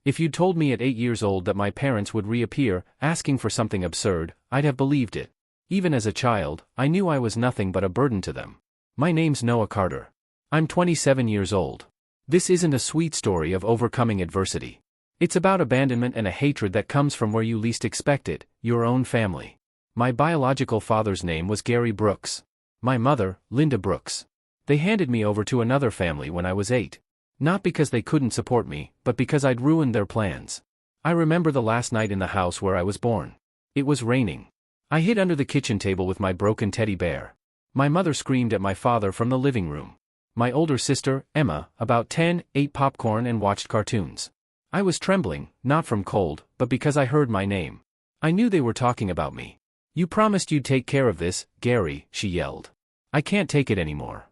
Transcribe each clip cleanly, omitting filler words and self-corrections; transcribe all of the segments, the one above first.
If you'd told me at 8 years old that my parents would reappear, asking for something absurd, I'd have believed it. Even as a child, I knew I was nothing but a burden to them. My name's Noah Carter. I'm 27 years old. This isn't a sweet story of overcoming adversity. It's about abandonment and a hatred that comes from where you least expect it, your own family. My biological father's name was Gary Brooks. My mother, Linda Brooks. They handed me over to another family when I was 8. Not because they couldn't support me, but because I'd ruined their plans. I remember the last night in the house where I was born. It was raining. I hid under the kitchen table with my broken teddy bear. My mother screamed at my father from the living room. My older sister, Emma, about 10, ate popcorn and watched cartoons. I was trembling, not from cold, but because I heard my name. I knew they were talking about me. "You promised you'd take care of this, Gary," she yelled. "I can't take it anymore."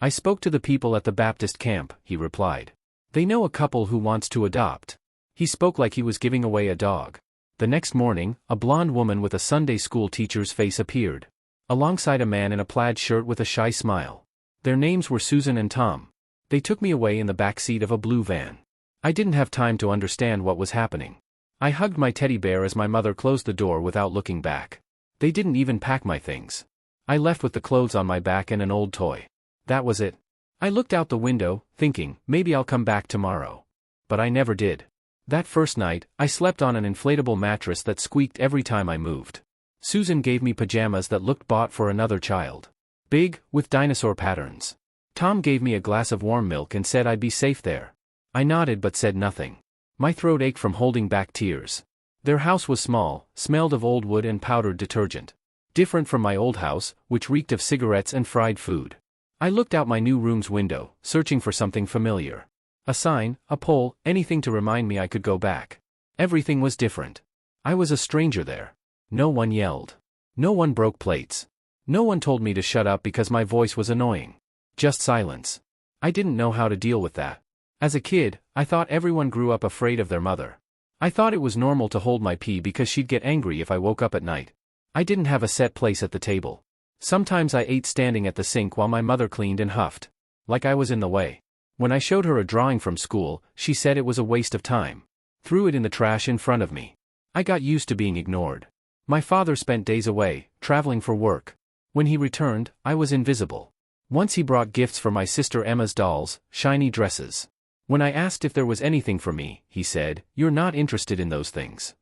"I spoke to the people at the Baptist camp," he replied. "They know a couple who wants to adopt." He spoke like he was giving away a dog. The next morning, a blonde woman with a Sunday school teacher's face appeared, alongside a man in a plaid shirt with a shy smile. Their names were Susan and Tom. They took me away in the back seat of a blue van. I didn't have time to understand what was happening. I hugged my teddy bear as my mother closed the door without looking back. They didn't even pack my things. I left with the clothes on my back and an old toy. That was it. I looked out the window, thinking, maybe I'll come back tomorrow. But I never did. That first night, I slept on an inflatable mattress that squeaked every time I moved. Susan gave me pajamas that looked bought for another child. Big, with dinosaur patterns. Tom gave me a glass of warm milk and said I'd be safe there. I nodded but said nothing. My throat ached from holding back tears. Their house was small, smelled of old wood and powdered detergent. Different from my old house, which reeked of cigarettes and fried food. I looked out my new room's window, searching for something familiar. A sign, a pole, anything to remind me I could go back. Everything was different. I was a stranger there. No one yelled. No one broke plates. No one told me to shut up because my voice was annoying. Just silence. I didn't know how to deal with that. As a kid, I thought everyone grew up afraid of their mother. I thought it was normal to hold my pee because she'd get angry if I woke up at night. I didn't have a set place at the table. Sometimes I ate standing at the sink while my mother cleaned and huffed. Like I was in the way. When I showed her a drawing from school, she said it was a waste of time. Threw it in the trash in front of me. I got used to being ignored. My father spent days away, traveling for work. When he returned, I was invisible. Once he brought gifts for my sister Emma's dolls, shiny dresses. When I asked if there was anything for me, he said, "You're not interested in those things."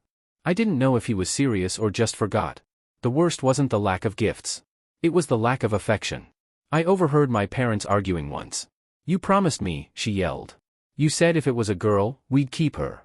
I didn't know if he was serious or just forgot. The worst wasn't the lack of gifts. It was the lack of affection. I overheard my parents arguing once. "You promised me," she yelled. "You said if it was a girl, we'd keep her."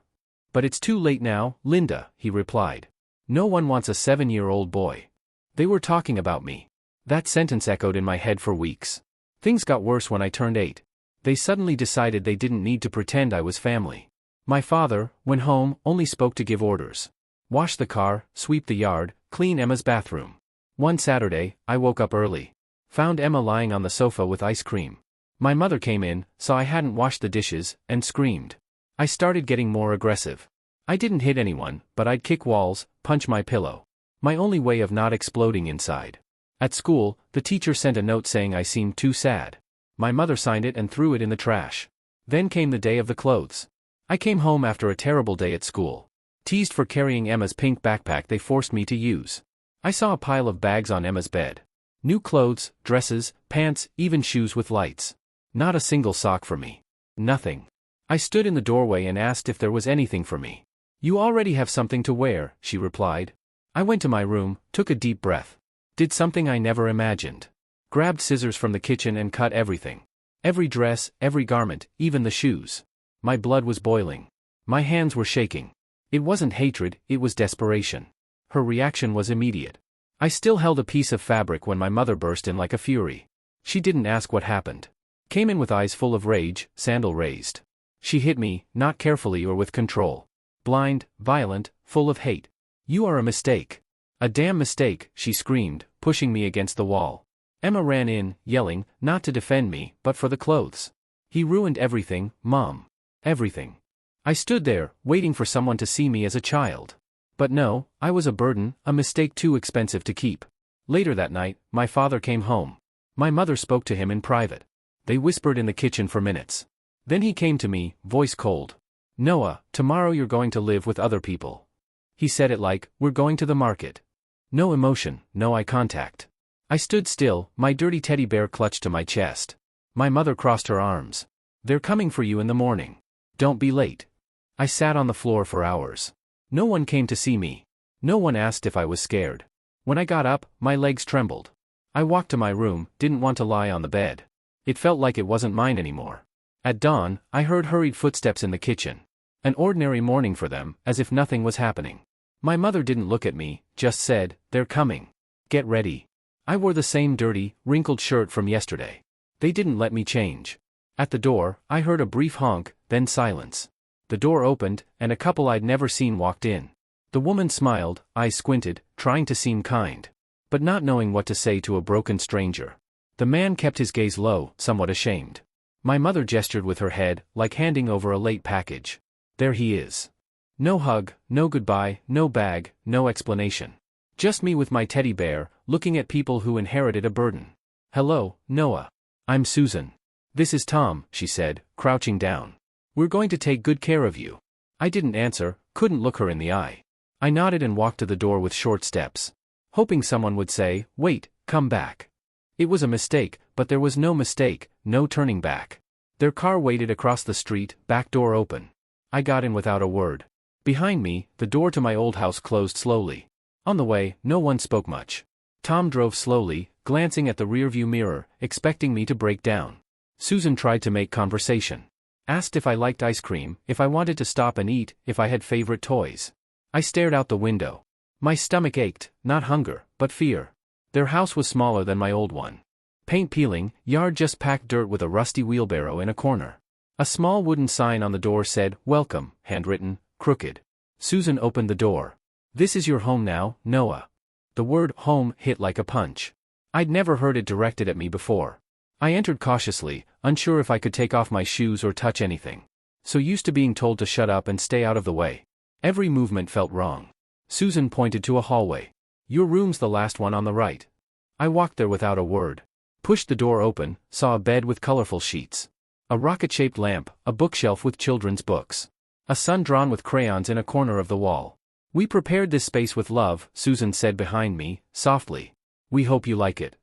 "But it's too late now, Linda," he replied. "No one wants a 7-year-old boy." They were talking about me. That sentence echoed in my head for weeks. Things got worse when I turned 8. They suddenly decided they didn't need to pretend I was family. My father, when home, only spoke to give orders. Wash the car, sweep the yard, clean Emma's bathroom. One Saturday, I woke up early. Found Emma lying on the sofa with ice cream. My mother came in, saw I hadn't washed the dishes, and screamed. I started getting more aggressive. I didn't hit anyone, but I'd kick walls, punch my pillow. My only way of not exploding inside. At school, the teacher sent a note saying I seemed too sad. My mother signed it and threw it in the trash. Then came the day of the clothes. I came home after a terrible day at school. Teased for carrying Emma's pink backpack they forced me to use. I saw a pile of bags on Emma's bed. New clothes, dresses, pants, even shoes with lights. Not a single sock for me. Nothing. I stood in the doorway and asked if there was anything for me. "You already have something to wear," she replied. I went to my room, took a deep breath. Did something I never imagined. Grabbed scissors from the kitchen and cut everything. Every dress, every garment, even the shoes. My blood was boiling. My hands were shaking. It wasn't hatred, it was desperation. Her reaction was immediate. I still held a piece of fabric when my mother burst in like a fury. She didn't ask what happened. Came in with eyes full of rage, sandal raised. She hit me, not carefully or with control. Blind, violent, full of hate. "You are a mistake. A damn mistake," she screamed, pushing me against the wall. Emma ran in, yelling, not to defend me, but for the clothes. "He ruined everything, Mom. Everything." I stood there, waiting for someone to see me as a child. But no, I was a burden, a mistake too expensive to keep. Later that night, my father came home. My mother spoke to him in private. They whispered in the kitchen for minutes. Then he came to me, voice cold. Noah, tomorrow you're going to live with other people. He said it like, we're going to the market. No emotion, no eye contact. I stood still, my dirty teddy bear clutched to my chest. My mother crossed her arms. They're coming for you in the morning. Don't be late. I sat on the floor for hours. No one came to see me. No one asked if I was scared. When I got up, my legs trembled. I walked to my room, didn't want to lie on the bed. It felt like it wasn't mine anymore. At dawn, I heard hurried footsteps in the kitchen. An ordinary morning for them, as if nothing was happening. My mother didn't look at me, just said, they're coming. Get ready. I wore the same dirty, wrinkled shirt from yesterday. They didn't let me change. At the door, I heard a brief honk, then silence. The door opened, and a couple I'd never seen walked in. The woman smiled, eyes squinted, trying to seem kind. But not knowing what to say to a broken stranger. The man kept his gaze low, somewhat ashamed. My mother gestured with her head, like handing over a late package. There he is. No hug, no goodbye, no bag, no explanation. Just me with my teddy bear, looking at people who inherited a burden. Hello, Noah. I'm Susan. This is Tom, she said, crouching down. We're going to take good care of you. I didn't answer, couldn't look her in the eye. I nodded and walked to the door with short steps. Hoping someone would say, wait, come back. It was a mistake, but there was no mistake, no turning back. Their car waited across the street, back door open. I got in without a word. Behind me, the door to my old house closed slowly. On the way, no one spoke much. Tom drove slowly, glancing at the rearview mirror, expecting me to break down. Susan tried to make conversation. Asked if I liked ice cream, if I wanted to stop and eat, if I had favorite toys. I stared out the window. My stomach ached, not hunger, but fear. Their house was smaller than my old one. Paint peeling, yard just packed dirt with a rusty wheelbarrow in a corner. A small wooden sign on the door said, welcome, handwritten, crooked. Susan opened the door. This is your home now, Noah. The word home hit like a punch. I'd never heard it directed at me before. I entered cautiously, unsure if I could take off my shoes or touch anything. So used to being told to shut up and stay out of the way. Every movement felt wrong. Susan pointed to a hallway. Your room's the last one on the right. I walked there without a word. Pushed the door open, saw a bed with colorful sheets. A rocket-shaped lamp, a bookshelf with children's books. A sun drawn with crayons in a corner of the wall. We prepared this space with love, Susan said behind me, softly. We hope you like it.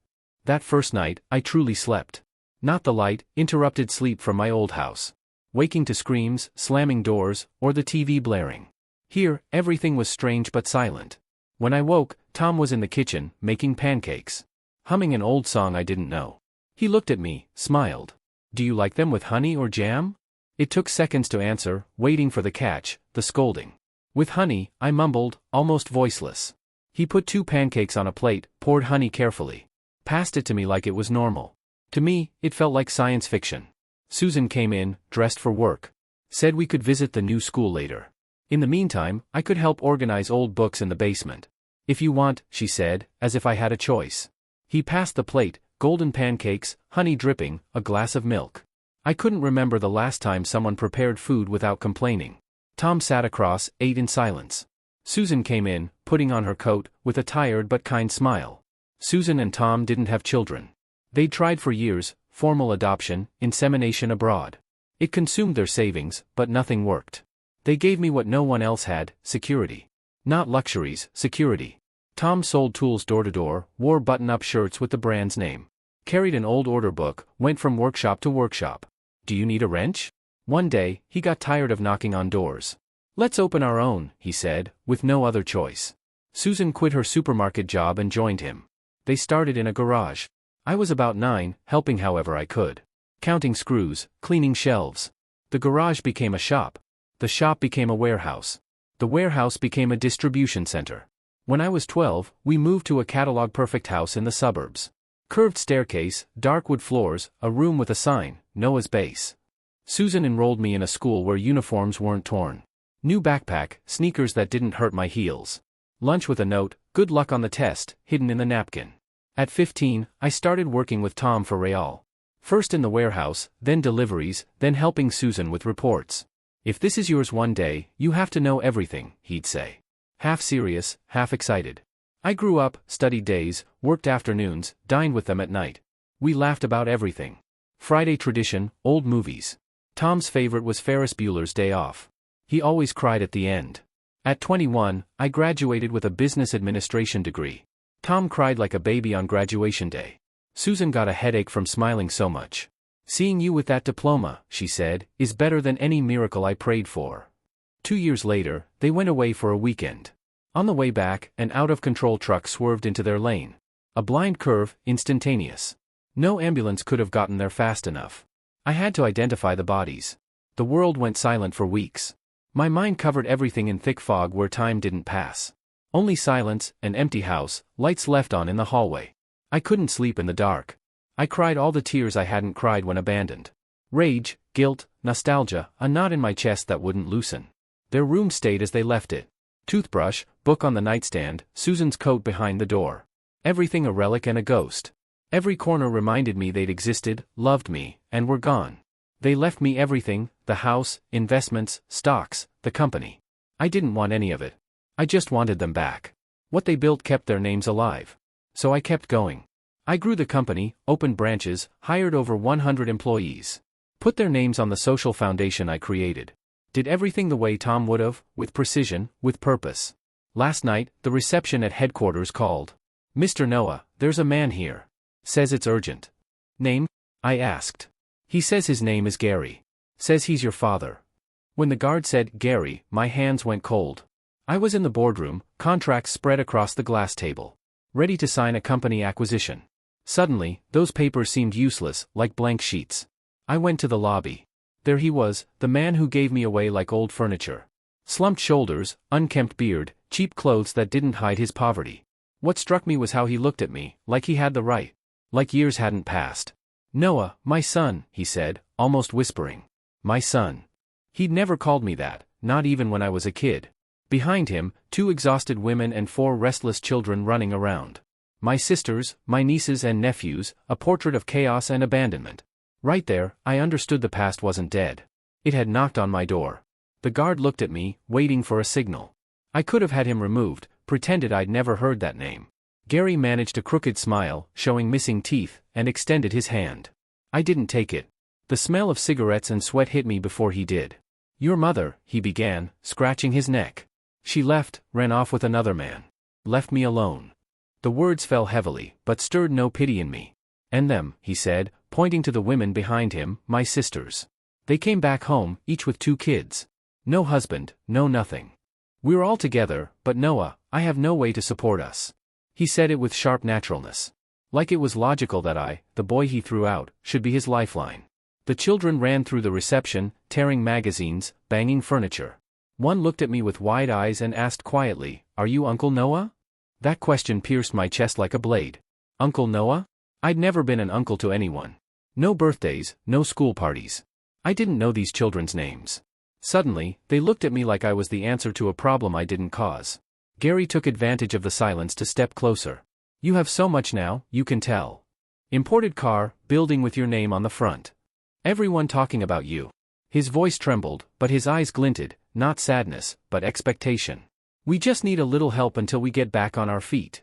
That first night, I truly slept. Not the light, interrupted sleep from my old house. Waking to screams, slamming doors, or the TV blaring. Here, everything was strange but silent. When I woke, Tom was in the kitchen, making pancakes. Humming an old song I didn't know. He looked at me, smiled. Do you like them with honey or jam? It took seconds to answer, waiting for the catch, the scolding. With honey, I mumbled, almost voiceless. He put 2 pancakes on a plate, poured honey carefully. Passed it to me like it was normal. To me, it felt like science fiction. Susan came in, dressed for work. Said we could visit the new school later. In the meantime, I could help organize old books in the basement. If you want, she said, as if I had a choice. He passed the plate, golden pancakes, honey dripping, a glass of milk. I couldn't remember the last time someone prepared food without complaining. Tom sat across, ate in silence. Susan came in, putting on her coat, with a tired but kind smile. Susan and Tom didn't have children. They'd tried for years, formal adoption, insemination abroad. It consumed their savings, but nothing worked. They gave me what no one else had, security. Not luxuries, security. Tom sold tools door to door, wore button-up shirts with the brand's name. Carried an old order book, went from workshop to workshop. Do you need a wrench? One day, he got tired of knocking on doors. Let's open our own, he said, with no other choice. Susan quit her supermarket job and joined him. They started in a garage. I was about 9, helping however I could. Counting screws, cleaning shelves. The garage became a shop. The shop became a warehouse. The warehouse became a distribution center. When I was 12, we moved to a catalog-perfect house in the suburbs. Curved staircase, dark wood floors, a room with a sign, Noah's Base. Susan enrolled me in a school where uniforms weren't torn. New backpack, sneakers that didn't hurt my heels. Lunch with a note, good luck on the test, hidden in the napkin. At 15, I started working with Tom for Real. First in the warehouse, then deliveries, then helping Susan with reports. If this is yours one day, you have to know everything, he'd say. Half serious, half excited. I grew up, studied days, worked afternoons, dined with them at night. We laughed about everything. Friday tradition, old movies. Tom's favorite was Ferris Bueller's Day Off. He always cried at the end. At 21, I graduated with a business administration degree. Tom cried like a baby on graduation day. Susan got a headache from smiling so much. Seeing you with that diploma, she said, is better than any miracle I prayed for. 2 years later, they went away for a weekend. On the way back, an out-of-control truck swerved into their lane. A blind curve, instantaneous. No ambulance could have gotten there fast enough. I had to identify the bodies. The world went silent for weeks. My mind covered everything in thick fog where time didn't pass. Only silence, an empty house, lights left on in the hallway. I couldn't sleep in the dark. I cried all the tears I hadn't cried when abandoned. Rage, guilt, nostalgia, a knot in my chest that wouldn't loosen. Their room stayed as they left it. Toothbrush, book on the nightstand, Susan's coat behind the door. Everything a relic and a ghost. Every corner reminded me they'd existed, loved me, and were gone. They left me everything, the house, investments, stocks, the company. I didn't want any of it. I just wanted them back. What they built kept their names alive. So I kept going. I grew the company, opened branches, hired over 100 employees. Put their names on the social foundation I created. Did everything the way Tom would have, with precision, with purpose. Last night, the reception at headquarters called. "Mr. Noah, there's a man here. Says it's urgent." "Name?" I asked. "He says his name is Gary. Says he's your father." When the guard said, "Gary," my hands went cold. I was in the boardroom, contracts spread across the glass table. Ready to sign a company acquisition. Suddenly, those papers seemed useless, like blank sheets. I went to the lobby. There he was, the man who gave me away like old furniture. Slumped shoulders, unkempt beard, cheap clothes that didn't hide his poverty. What struck me was how he looked at me, like he had the right. Like years hadn't passed. "Noah, my son," he said, almost whispering. My son. He'd never called me that, not even when I was a kid. Behind him, 2 exhausted women and 4 restless children running around. My sisters, my nieces and nephews, a portrait of chaos and abandonment. Right there, I understood the past wasn't dead. It had knocked on my door. The guard looked at me, waiting for a signal. I could have had him removed, pretended I'd never heard that name. Gary managed a crooked smile, showing missing teeth, and extended his hand. I didn't take it. The smell of cigarettes and sweat hit me before he did. "Your mother," he began, scratching his neck. "She left, ran off with another man. Left me alone." The words fell heavily, but stirred no pity in me. "And them," he said, pointing to the women behind him, "my sisters. They came back home, each with 2 kids. No husband, no nothing. We're all together, but Noah, I have no way to support us." He said it with sharp naturalness. Like it was logical that I, the boy he threw out, should be his lifeline. The children ran through the reception, tearing magazines, banging furniture. One looked at me with wide eyes and asked quietly, "Are you Uncle Noah?" That question pierced my chest like a blade. Uncle Noah? I'd never been an uncle to anyone. No birthdays, no school parties. I didn't know these children's names. Suddenly, they looked at me like I was the answer to a problem I didn't cause. Gary took advantage of the silence to step closer. "You have so much now, you can tell. Imported car, building with your name on the front. Everyone talking about you." His voice trembled, but his eyes glinted, not sadness, but expectation. "We just need a little help until we get back on our feet."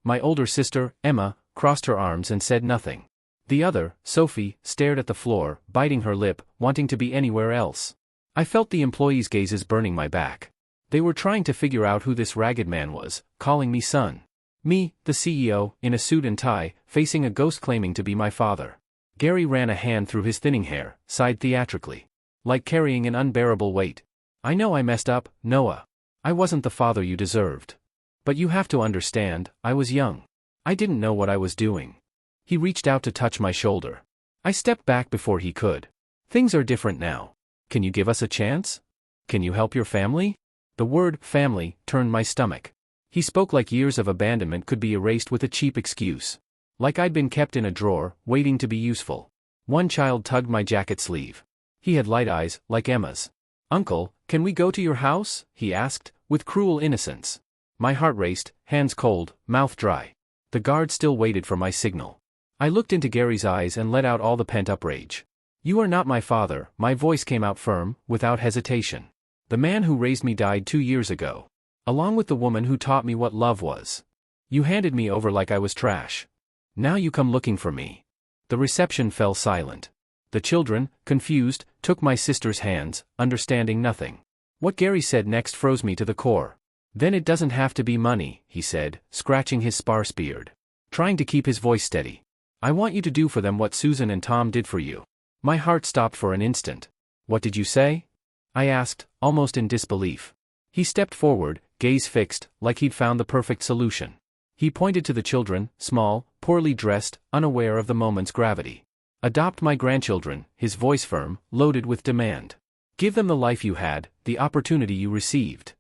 My older sister, Emma, crossed her arms and said nothing. The other, Sophie, stared at the floor, biting her lip, wanting to be anywhere else. I felt the employees' gazes burning my back. They were trying to figure out who this ragged man was, calling me son. Me, the CEO, in a suit and tie, facing a ghost claiming to be my father. Gary ran a hand through his thinning hair, sighed theatrically. Like carrying an unbearable weight. "I know I messed up, Noah. I wasn't the father you deserved. But you have to understand, I was young. I didn't know what I was doing." He reached out to touch my shoulder. I stepped back before he could. "Things are different now. Can you give us a chance? Can you help your family?" The word, family, turned my stomach. He spoke like years of abandonment could be erased with a cheap excuse. Like I'd been kept in a drawer, waiting to be useful. One child tugged my jacket sleeve. He had light eyes, like Emma's. "Uncle, can we go to your house?" he asked, with cruel innocence. My heart raced, hands cold, mouth dry. The guard still waited for my signal. I looked into Gary's eyes and let out all the pent-up rage. "You are not my father," my voice came out firm, without hesitation. "The man who raised me died 2 years ago. Along with the woman who taught me what love was. You handed me over like I was trash. Now you come looking for me." The reception fell silent. The children, confused, took my sister's hands, understanding nothing. What Gary said next froze me to the core. Then it doesn't have to be money, he said, scratching his sparse beard. Trying to keep his voice steady. I want you to do for them what Susan and Tom did for you. My heart stopped for an instant. What did you say? I asked, almost in disbelief. He stepped forward, gaze fixed, like he'd found the perfect solution. He pointed to the children, small, poorly dressed, unaware of the moment's gravity. Adopt my grandchildren, his voice firm, loaded with demand. Give them the life you had, the opportunity you received.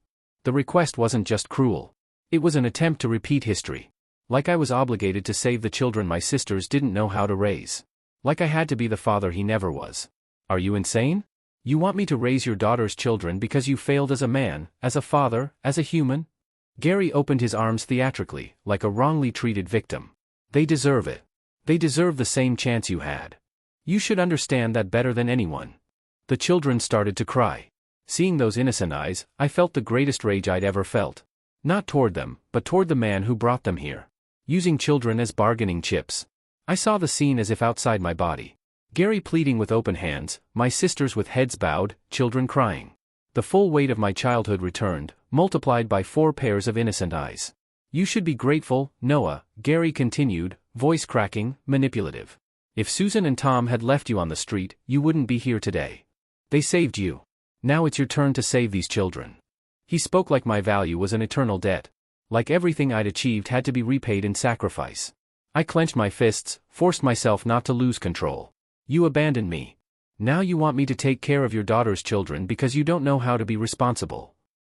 The request wasn't just cruel. It was an attempt to repeat history. Like I was obligated to save the children my sisters didn't know how to raise. Like I had to be the father he never was. Are you insane? You want me to raise your daughter's children because you failed as a man, as a father, as a human? Gary opened his arms theatrically, like a wrongly treated victim. They deserve it. They deserve the same chance you had. You should understand that better than anyone. The children started to cry. Seeing those innocent eyes, I felt the greatest rage I'd ever felt. Not toward them, but toward the man who brought them here. Using children as bargaining chips. I saw the scene as if outside my body. Gary pleading with open hands, my sisters with heads bowed, children crying. The full weight of my childhood returned, multiplied by 4 pairs of innocent eyes. You should be grateful, Noah, Gary continued, voice cracking, manipulative. If Susan and Tom had left you on the street, you wouldn't be here today. They saved you. Now it's your turn to save these children. He spoke like my value was an eternal debt. Like everything I'd achieved had to be repaid in sacrifice. I clenched my fists, forced myself not to lose control. You abandoned me. Now you want me to take care of your daughter's children because you don't know how to be responsible.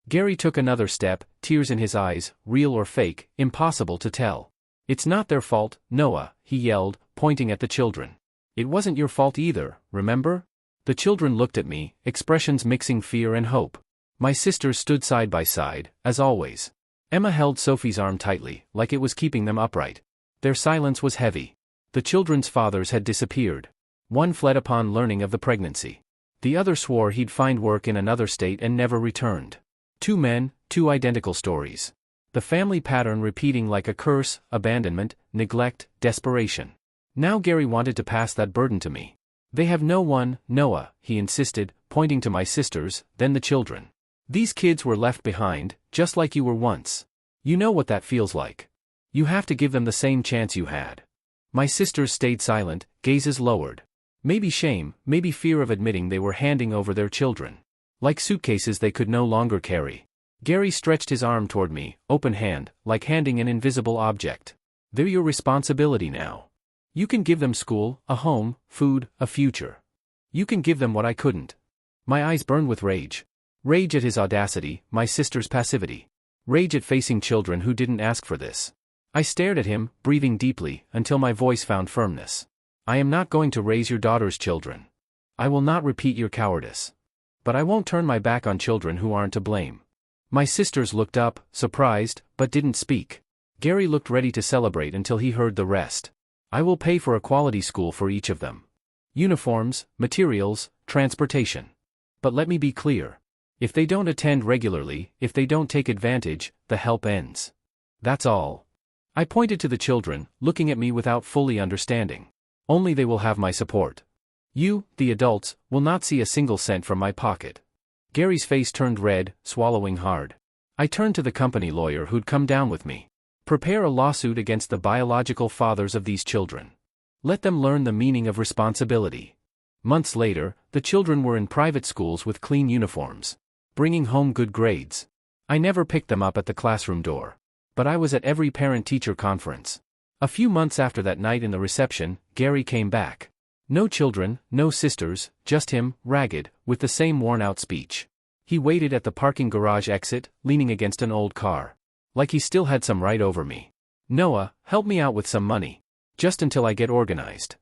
Gary took another step, tears in his eyes, real or fake, impossible to tell. It's not their fault, Noah, he yelled, pointing at the children. It wasn't your fault either, remember? The children looked at me, expressions mixing fear and hope. My sisters stood side by side, as always. Emma held Sophie's arm tightly, like it was keeping them upright. Their silence was heavy. The children's fathers had disappeared. One fled upon learning of the pregnancy. The other swore he'd find work in another state and never returned. 2 men, 2 identical stories. The family pattern repeating like a curse, abandonment, neglect, desperation. Now Gary wanted to pass that burden to me. They have no one, Noah, he insisted, pointing to my sisters, then the children. These kids were left behind, just like you were once. You know what that feels like. You have to give them the same chance you had. My sisters stayed silent, gazes lowered. Maybe shame, maybe fear of admitting they were handing over their children. Like suitcases they could no longer carry. Gary stretched his arm toward me, open hand, like handing an invisible object. They're your responsibility now. You can give them school, a home, food, a future. You can give them what I couldn't. My eyes burned with rage. Rage at his audacity, my sister's passivity. Rage at facing children who didn't ask for this. I stared at him, breathing deeply, until my voice found firmness. I am not going to raise your daughter's children. I will not repeat your cowardice. But I won't turn my back on children who aren't to blame. My sisters looked up, surprised, but didn't speak. Gary looked ready to celebrate until he heard the rest. I will pay for a quality school for each of them. Uniforms, materials, transportation. But let me be clear. If they don't attend regularly, if they don't take advantage, the help ends. That's all. I pointed to the children, looking at me without fully understanding. Only they will have my support. You, the adults, will not see a single cent from my pocket. Gary's face turned red, swallowing hard. I turned to the company lawyer who'd come down with me. Prepare a lawsuit against the biological fathers of these children. Let them learn the meaning of responsibility. Months later, the children were in private schools with clean uniforms, bringing home good grades. I never picked them up at the classroom door. But I was at every parent-teacher conference. A few months after that night in the reception, Gary came back. No children, no sisters, just him, ragged, with the same worn-out speech. He waited at the parking garage exit, leaning against an old car. Like he still had some right over me. Noah, help me out with some money. Just until I get organized.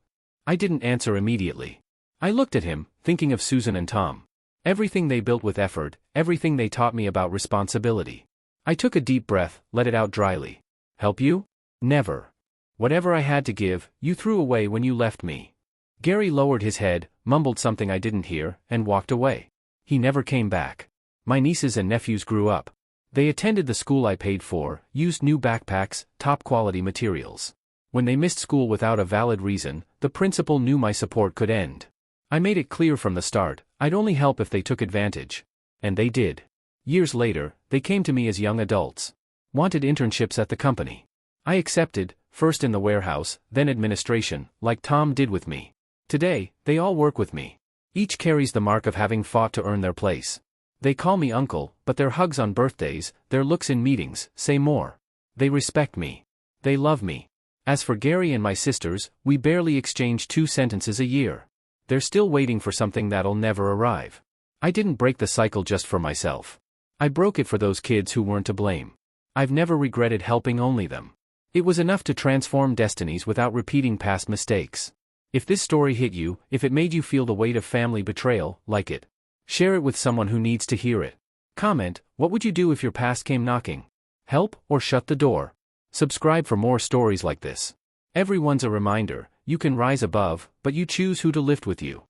I didn't answer immediately. I looked at him, thinking of Susan and Tom. Everything they built with effort, everything they taught me about responsibility. I took a deep breath, let it out dryly. Help you? Never. Whatever I had to give, you threw away when you left me. Gary lowered his head, mumbled something I didn't hear, and walked away. He never came back. My nieces and nephews grew up. They attended the school I paid for, used new backpacks, top-quality materials. When they missed school without a valid reason, the principal knew my support could end. I made it clear from the start, I'd only help if they took advantage. And they did. Years later, they came to me as young adults. Wanted internships at the company. I accepted, first in the warehouse, then administration, like Tom did with me. Today, they all work with me. Each carries the mark of having fought to earn their place. They call me uncle, but their hugs on birthdays, their looks in meetings, say more. They respect me. They love me. As for Gary and my sisters, we barely exchange 2 sentences a year. They're still waiting for something that'll never arrive. I didn't break the cycle just for myself. I broke it for those kids who weren't to blame. I've never regretted helping only them. It was enough to transform destinies without repeating past mistakes. If this story hit you, if it made you feel the weight of family betrayal, like it. Share it with someone who needs to hear it. Comment, what would you do if your past came knocking? Help or shut the door? Subscribe for more stories like this. Everyone's a reminder, you can rise above, but you choose who to lift with you.